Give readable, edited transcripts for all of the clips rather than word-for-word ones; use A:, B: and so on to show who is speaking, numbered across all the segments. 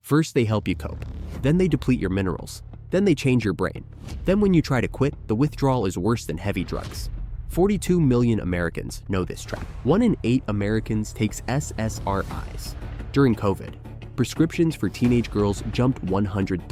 A: First, they help you cope. Then they deplete your minerals. Then they change your brain. Then when you try to quit, the withdrawal is worse than heavy drugs. 42 million Americans know this trap. 1 in 8 Americans takes SSRIs. During COVID, prescriptions for teenage girls jumped 130%.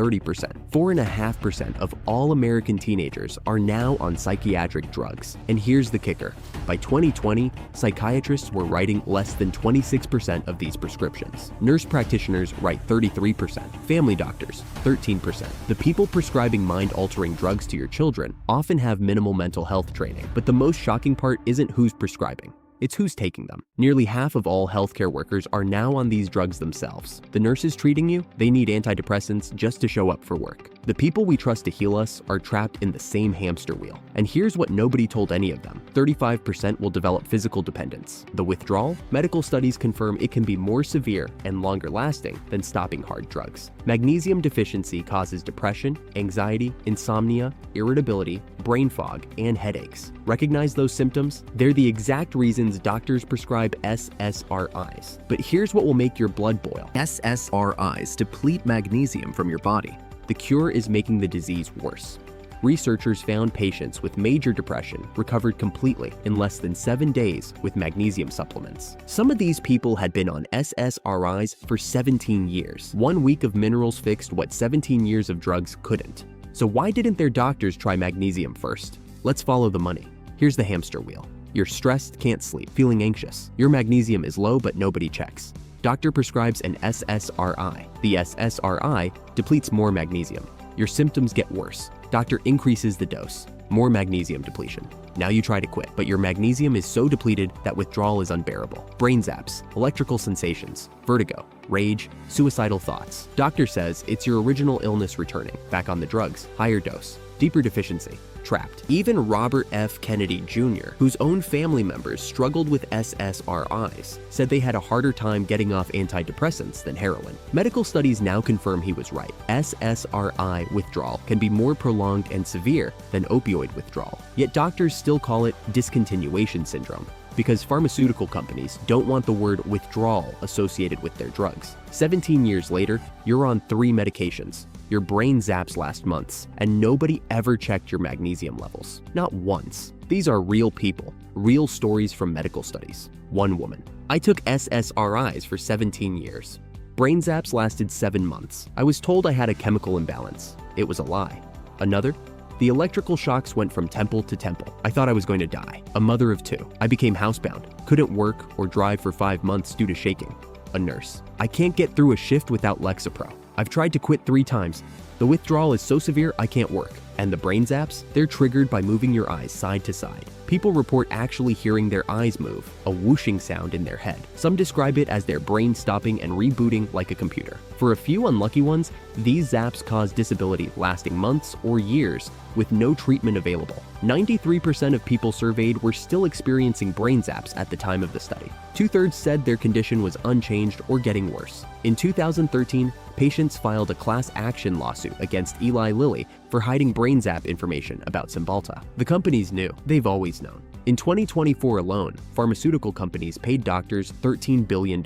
A: 4.5% of all American teenagers are now on psychiatric drugs. And here's the kicker. By 2020, psychiatrists were writing less than 26% of these prescriptions. Nurse practitioners write 33%. Family doctors, 13%. The people prescribing mind-altering drugs to your children often have minimal mental health training. But the most shocking part isn't who's prescribing. It's who's taking them. Nearly half of all healthcare workers are now on these drugs themselves. The nurses treating you, they need antidepressants just to show up for work. The people we trust to heal us are trapped in the same hamster wheel. And here's what nobody told any of them. 35% will develop physical dependence. The withdrawal? Medical studies confirm it can be more severe and longer lasting than stopping hard drugs. Magnesium deficiency causes depression, anxiety, insomnia, irritability, brain fog, and headaches. Recognize those symptoms? They're the exact reasons doctors prescribe SSRIs. But here's what will make your blood boil. SSRIs deplete magnesium from your body. The cure is making the disease worse. Researchers found patients with major depression recovered completely in less than 7 days with magnesium supplements. Some of these people had been on SSRIs for 17 years. 1 week of minerals fixed what 17 years of drugs couldn't. So why didn't their doctors try magnesium first? Let's follow the money. Here's the hamster wheel. You're stressed, can't sleep, feeling anxious. Your magnesium is low, but nobody checks. Doctor prescribes an SSRI. The SSRI depletes more magnesium. Your symptoms get worse. Doctor increases the dose. More magnesium depletion. Now you try to quit, but your magnesium is so depleted that withdrawal is unbearable. Brain zaps, electrical sensations, vertigo, rage, suicidal thoughts. Doctor says it's your original illness returning, back on the drugs, higher dose, deeper deficiency, trapped. Even Robert F. Kennedy Jr., whose own family members struggled with SSRIs, said they had a harder time getting off antidepressants than heroin. Medical studies now confirm he was right. SSRI withdrawal can be more prolonged and severe than opioid withdrawal. Yet doctors still call it discontinuation syndrome, because pharmaceutical companies don't want the word withdrawal associated with their drugs. 17 years later, you're on 3 medications. Your brain zaps last months, and nobody ever checked your magnesium levels. Not once. These are real people, real stories from medical studies. One woman. I took SSRIs for 17 years. Brain zaps lasted 7 months. I was told I had a chemical imbalance. It was a lie. Another? The electrical shocks went from temple to temple. I thought I was going to die. A mother of 2. I became housebound. Couldn't work or drive for 5 months due to shaking. A nurse. I can't get through a shift without Lexapro. I've tried to quit 3 times. The withdrawal is so severe I can't work. And the brain zaps? They're triggered by moving your eyes side to side. People report actually hearing their eyes move, a whooshing sound in their head. Some describe it as their brain stopping and rebooting like a computer. For a few unlucky ones, these zaps cause disability lasting months or years with no treatment available. 93% of people surveyed were still experiencing brain zaps at the time of the study. 2/3 said their condition was unchanged or getting worse. In 2013, patients filed a class action lawsuit against Eli Lilly for hiding brain zap information about Cymbalta. The companies knew. They've always known. In 2024 alone, pharmaceutical companies paid doctors $13 billion.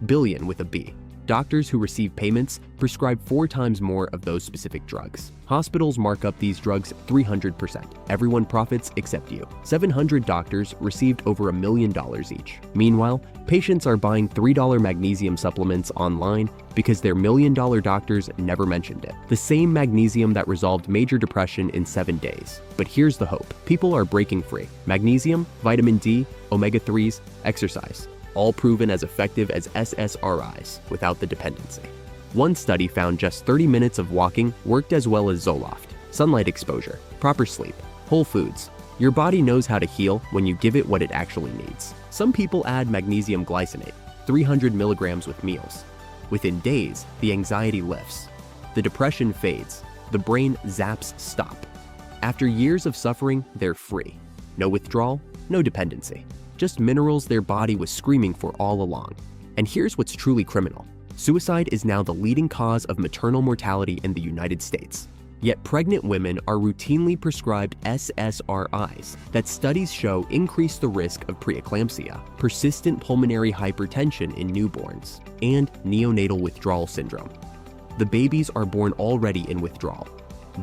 A: Billion with a B. Doctors who receive payments prescribe 4 times more of those specific drugs. Hospitals mark up these drugs 300%. Everyone profits except you. 700 doctors received over $1 million each. Meanwhile, patients are buying $3 magnesium supplements online because their $1 million doctors never mentioned it. The same magnesium that resolved major depression in 7 days. But here's the hope. People are breaking free. Magnesium, vitamin D, omega-3s, exercise. All proven as effective as SSRIs without the dependency. One study found just 30 minutes of walking worked as well as Zoloft, sunlight exposure, proper sleep, whole foods. Your body knows how to heal when you give it what it actually needs. Some people add magnesium glycinate, 300 milligrams with meals. Within days, the anxiety lifts. The depression fades. The brain zaps stop. After years of suffering, they're free. No withdrawal, no dependency. Just minerals their body was screaming for all along. And here's what's truly criminal. Suicide is now the leading cause of maternal mortality in the United States. Yet pregnant women are routinely prescribed SSRIs that studies show increase the risk of preeclampsia, persistent pulmonary hypertension in newborns, and neonatal withdrawal syndrome. The babies are born already in withdrawal.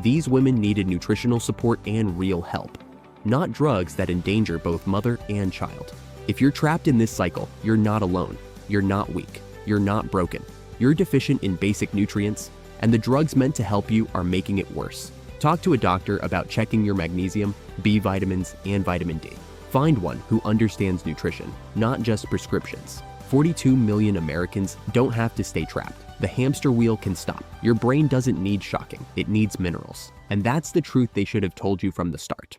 A: These women needed nutritional support and real help, not drugs that endanger both mother and child. If you're trapped in this cycle, you're not alone. You're not weak. You're not broken. You're deficient in basic nutrients, and the drugs meant to help you are making it worse. Talk to a doctor about checking your magnesium, B vitamins, and vitamin D. Find one who understands nutrition, not just prescriptions. 42 million Americans don't have to stay trapped. The hamster wheel can stop. Your brain doesn't need shocking, it needs minerals. And that's the truth they should have told you from the start.